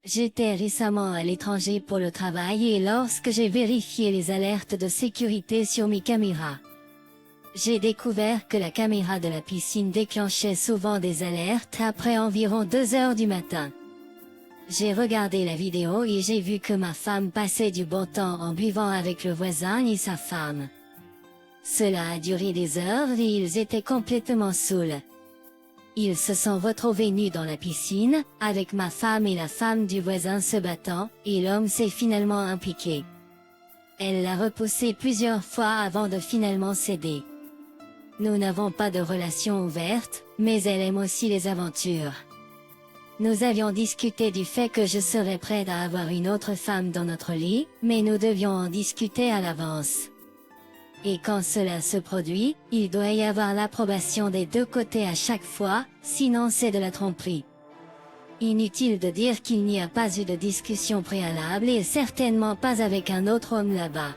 J'étais récemment à l'étranger pour le travail et lorsque j'ai vérifié les alertes de sécurité sur mes caméras, j'ai découvert que la caméra de la piscine déclenchait souvent des alertes après environ 2 heures du matin. J'ai regardé la vidéo et j'ai vu que ma femme passait du bon temps en buvant avec le voisin et sa femme. Cela a duré des heures et ils étaient complètement saouls. Ils se sont retrouvés nus dans la piscine, avec ma femme et la femme du voisin se battant, et l'homme s'est finalement impliqué. Elle l'a repoussé plusieurs fois avant de finalement céder. Nous n'avons pas de relation ouverte, mais elle aime aussi les aventures. Nous avions discuté du fait que je serais prête à avoir une autre femme dans notre lit, mais nous devions en discuter à l'avance. Et quand cela se produit, il doit y avoir l'approbation des deux côtés à chaque fois, sinon c'est de la tromperie. Inutile de dire qu'il n'y a pas eu de discussion préalable et certainement pas avec un autre homme là-bas.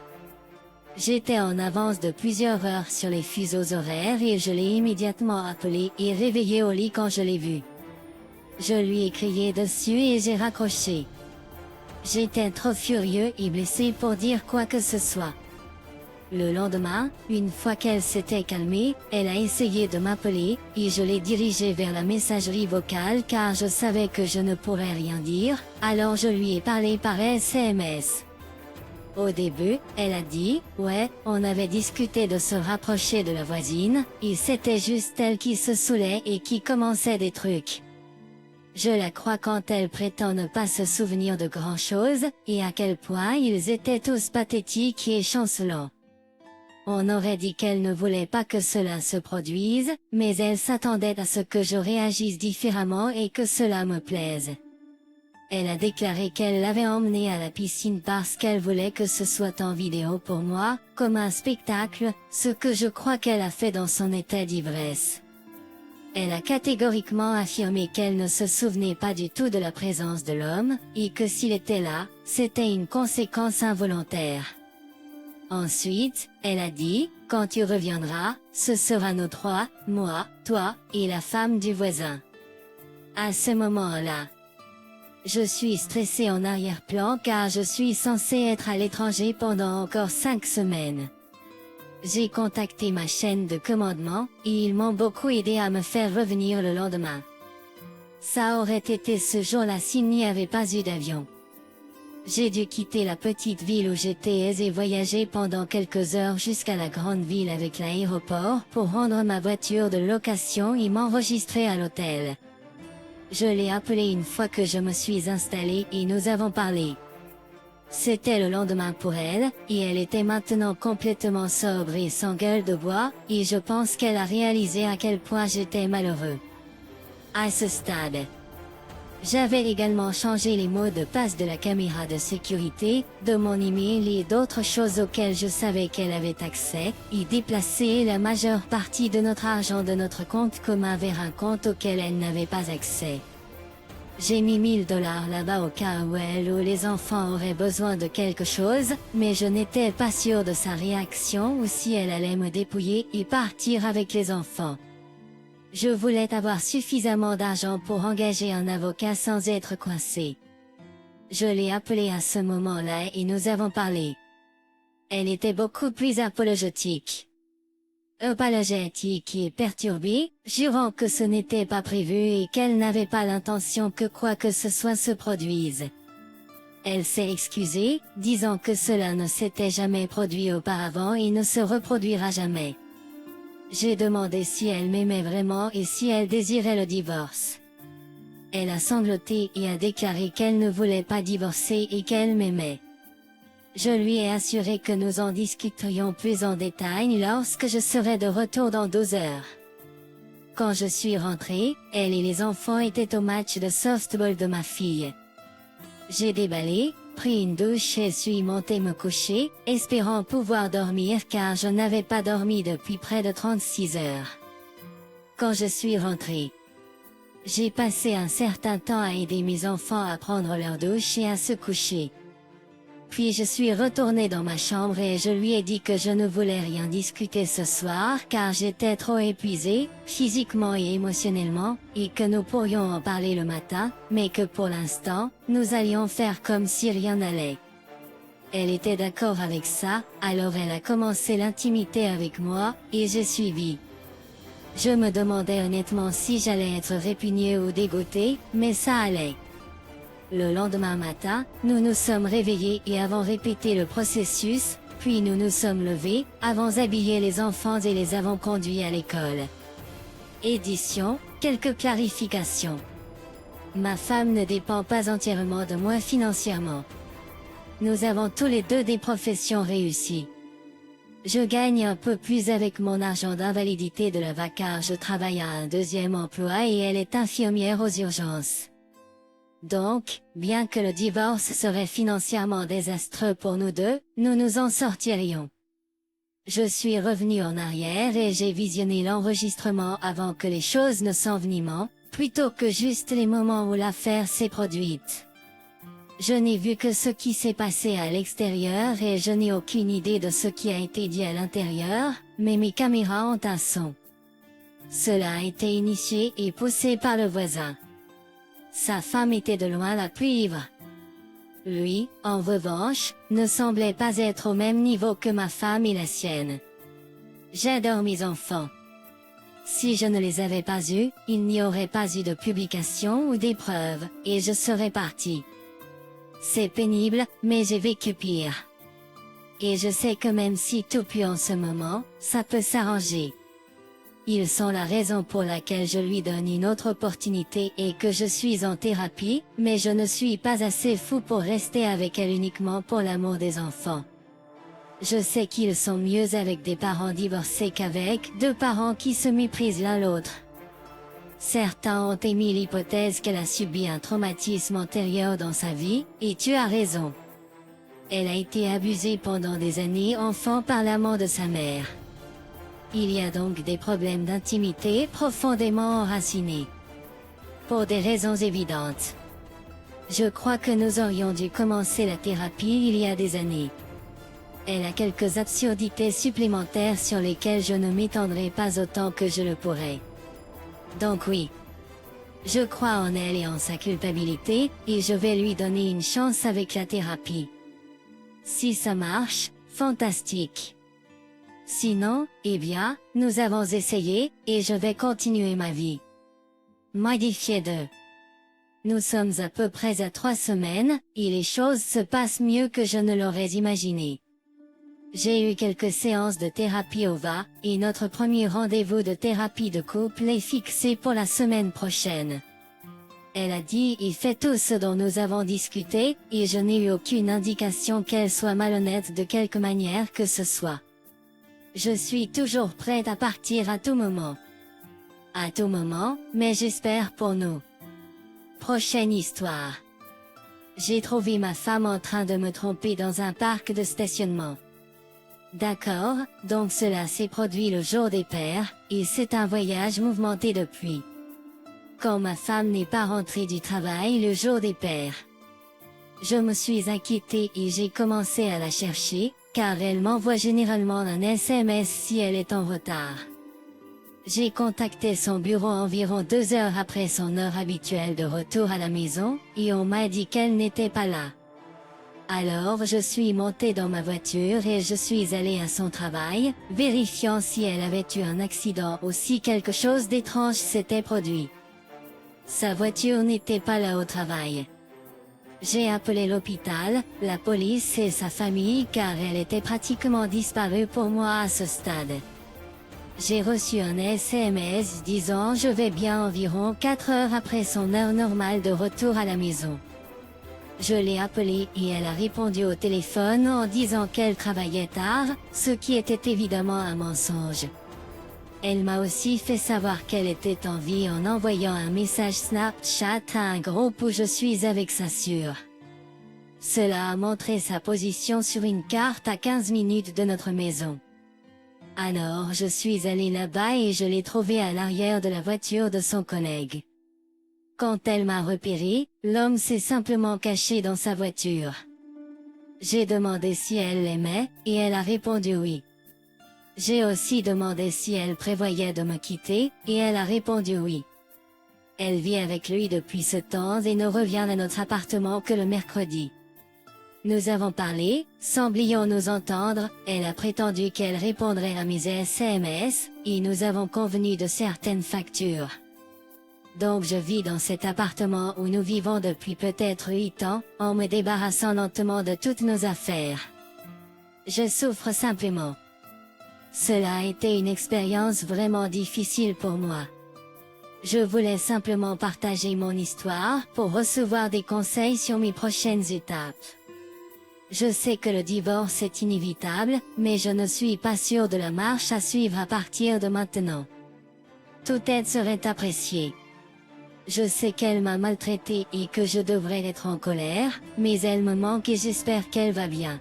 J'étais en avance de plusieurs heures sur les fuseaux horaires et je l'ai immédiatement appelé et réveillé au lit quand je l'ai vu. Je lui ai crié dessus et j'ai raccroché. J'étais trop furieux et blessé pour dire quoi que ce soit. Le lendemain, une fois qu'elle s'était calmée, elle a essayé de m'appeler, et je l'ai dirigée vers la messagerie vocale car je savais que je ne pourrais rien dire, alors je lui ai parlé par SMS. Au début, elle a dit, ouais, on avait discuté de se rapprocher de la voisine, et c'était juste elle qui se saoulait et qui commençait des trucs. Je la crois quand elle prétend ne pas se souvenir de grand-chose, et à quel point ils étaient tous pathétiques et chancelants. On aurait dit qu'elle ne voulait pas que cela se produise, mais elle s'attendait à ce que je réagisse différemment et que cela me plaise. Elle a déclaré qu'elle l'avait emmenée à la piscine parce qu'elle voulait que ce soit en vidéo pour moi, comme un spectacle, ce que je crois qu'elle a fait dans son état d'ivresse. Elle a catégoriquement affirmé qu'elle ne se souvenait pas du tout de la présence de l'homme, et que s'il était là, c'était une conséquence involontaire. Ensuite, elle a dit, quand tu reviendras, ce sera nous trois, moi, toi, et la femme du voisin. À ce moment-là, je suis stressée en arrière-plan car je suis censée être à l'étranger pendant encore 5 semaines. J'ai contacté ma chaîne de commandement, et ils m'ont beaucoup aidé à me faire revenir le lendemain. Ça aurait été ce jour-là s'il n'y avait pas eu d'avion. J'ai dû quitter la petite ville où j'étais et voyager pendant quelques heures jusqu'à la grande ville avec l'aéroport pour rendre ma voiture de location et m'enregistrer à l'hôtel. Je l'ai appelée une fois que je me suis installée et nous avons parlé. C'était le lendemain pour elle, et elle était maintenant complètement sobre et sans gueule de bois, et je pense qu'elle a réalisé à quel point j'étais malheureux. À ce stade, j'avais également changé les mots de passe de la caméra de sécurité, de mon email et d'autres choses auxquelles je savais qu'elle avait accès, et déplacé la majeure partie de notre argent de notre compte commun vers un compte auquel elle n'avait pas accès. J'ai mis $1000 là-bas au cas où elle ou les enfants auraient besoin de quelque chose, mais je n'étais pas sûre de sa réaction ou si elle allait me dépouiller et partir avec les enfants. Je voulais avoir suffisamment d'argent pour engager un avocat sans être coincée. Je l'ai appelée à ce moment-là et nous avons parlé. Elle était beaucoup plus apologétique. Apologétique et perturbée, jurant que ce n'était pas prévu et qu'elle n'avait pas l'intention que quoi que ce soit se produise. Elle s'est excusée, disant que cela ne s'était jamais produit auparavant et ne se reproduira jamais. J'ai demandé si elle m'aimait vraiment et si elle désirait le divorce. Elle a sangloté et a déclaré qu'elle ne voulait pas divorcer et qu'elle m'aimait. Je lui ai assuré que nous en discuterions plus en détail lorsque je serai de retour dans 12 heures. Quand je suis rentrée, elle et les enfants étaient au match de softball de ma fille. J'ai déballé, pris une douche et suis montée me coucher, espérant pouvoir dormir car je n'avais pas dormi depuis près de 36 heures. Quand je suis rentrée, j'ai passé un certain temps à aider mes enfants à prendre leur douche et à se coucher. Puis je suis retournée dans ma chambre et je lui ai dit que je ne voulais rien discuter ce soir car j'étais trop épuisée, physiquement et émotionnellement, et que nous pourrions en parler le matin, mais que pour l'instant, nous allions faire comme si rien n'allait. Elle était d'accord avec ça, alors elle a commencé l'intimité avec moi, et j'ai suivi. Je me demandais honnêtement si j'allais être répugnée ou dégoûtée, mais ça allait. Le lendemain matin, nous nous sommes réveillés et avons répété le processus, puis nous nous sommes levés, avons habillé les enfants et les avons conduits à l'école. Édition, quelques clarifications. Ma femme ne dépend pas entièrement de moi financièrement. Nous avons tous les deux des professions réussies. Je gagne un peu plus avec mon argent d'invalidité de l'AVA car je travaille à un deuxième emploi et elle est infirmière aux urgences. Donc, bien que le divorce serait financièrement désastreux pour nous deux, nous nous en sortirions. Je suis revenu en arrière et j'ai visionné l'enregistrement avant que les choses ne s'enveniment, plutôt que juste les moments où l'affaire s'est produite. Je n'ai vu que ce qui s'est passé à l'extérieur et je n'ai aucune idée de ce qui a été dit à l'intérieur, mais mes caméras ont un son. Cela a été initié et poussé par le voisin. Sa femme était de loin la plus ivre. Lui, en revanche, ne semblait pas être au même niveau que ma femme et la sienne. J'adore mes enfants. Si je ne les avais pas eus, il n'y aurait pas eu de publication ou d'épreuve, et je serais parti. C'est pénible, mais j'ai vécu pire. Et je sais que même si tout pue en ce moment, ça peut s'arranger. Ils sont la raison pour laquelle je lui donne une autre opportunité et que je suis en thérapie, mais je ne suis pas assez fou pour rester avec elle uniquement pour l'amour des enfants. Je sais qu'ils sont mieux avec des parents divorcés qu'avec deux parents qui se méprisent l'un l'autre. Certains ont émis l'hypothèse qu'elle a subi un traumatisme antérieur dans sa vie, et tu as raison. Elle a été abusée pendant des années enfant par l'amant de sa mère. Il y a donc des problèmes d'intimité profondément enracinés. Pour des raisons évidentes. Je crois que nous aurions dû commencer la thérapie il y a des années. Elle a quelques absurdités supplémentaires sur lesquelles je ne m'étendrai pas autant que je le pourrais. Donc oui. Je crois en elle et en sa culpabilité, et je vais lui donner une chance avec la thérapie. Si ça marche, fantastique. Sinon, eh bien, nous avons essayé, et je vais continuer ma vie. Modifié de. Nous sommes à peu près à 3 semaines, et les choses se passent mieux que je ne l'aurais imaginé. J'ai eu quelques séances de thérapie OVA, et notre premier rendez-vous de thérapie de couple est fixé pour la semaine prochaine. Elle a dit et fait tout ce dont nous avons discuté, et je n'ai eu aucune indication qu'elle soit malhonnête de quelque manière que ce soit. Je suis toujours prête à partir à tout moment. À tout moment, mais j'espère pour nous. Prochaine histoire. J'ai trouvé ma femme en train de me tromper dans un parc de stationnement. D'accord, donc cela s'est produit le jour des pères, et c'est un voyage mouvementé depuis. Quand ma femme n'est pas rentrée du travail le jour des pères. Je me suis inquiétée et j'ai commencé à la chercher, car elle m'envoie généralement un SMS si elle est en retard. J'ai contacté son bureau environ 2 heures après son heure habituelle de retour à la maison, et on m'a dit qu'elle n'était pas là. Alors je suis montée dans ma voiture et je suis allée à son travail, vérifiant si elle avait eu un accident ou si quelque chose d'étrange s'était produit. Sa voiture n'était pas là au travail. J'ai appelé l'hôpital, la police et sa famille car elle était pratiquement disparue pour moi à ce stade. J'ai reçu un SMS disant je vais bien environ 4 heures après son heure normale de retour à la maison. Je l'ai appelée et elle a répondu au téléphone en disant qu'elle travaillait tard, ce qui était évidemment un mensonge. Elle m'a aussi fait savoir qu'elle était en vie en envoyant un message Snapchat à un groupe où je suis avec sa sœur. Cela a montré sa position sur une carte à 15 minutes de notre maison. Alors je suis allée là-bas et je l'ai trouvée à l'arrière de la voiture de son collègue. Quand elle m'a repéré, l'homme s'est simplement caché dans sa voiture. J'ai demandé si elle l'aimait, et elle a répondu oui. J'ai aussi demandé si elle prévoyait de me quitter, et elle a répondu oui. Elle vit avec lui depuis ce temps et ne revient à notre appartement que le mercredi. Nous avons parlé, semblions nous entendre, elle a prétendu qu'elle répondrait à mes SMS, et nous avons convenu de certaines factures. Donc je vis dans cet appartement où nous vivons depuis peut-être 8 ans, en me débarrassant lentement de toutes nos affaires. Je souffre simplement. Cela a été une expérience vraiment difficile pour moi. Je voulais simplement partager mon histoire pour recevoir des conseils sur mes prochaines étapes. Je sais que le divorce est inévitable, mais je ne suis pas sûre de la marche à suivre à partir de maintenant. Toute aide serait appréciée. Je sais qu'elle m'a maltraitée et que je devrais être en colère, mais elle me manque et j'espère qu'elle va bien.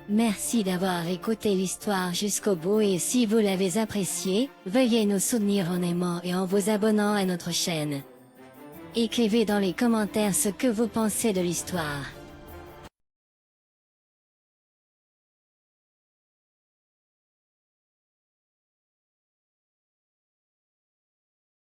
Merci d'avoir écouté l'histoire jusqu'au bout et si vous l'avez appréciée, veuillez nous soutenir en aimant et en vous abonnant à notre chaîne. Écrivez dans les commentaires ce que vous pensez de l'histoire.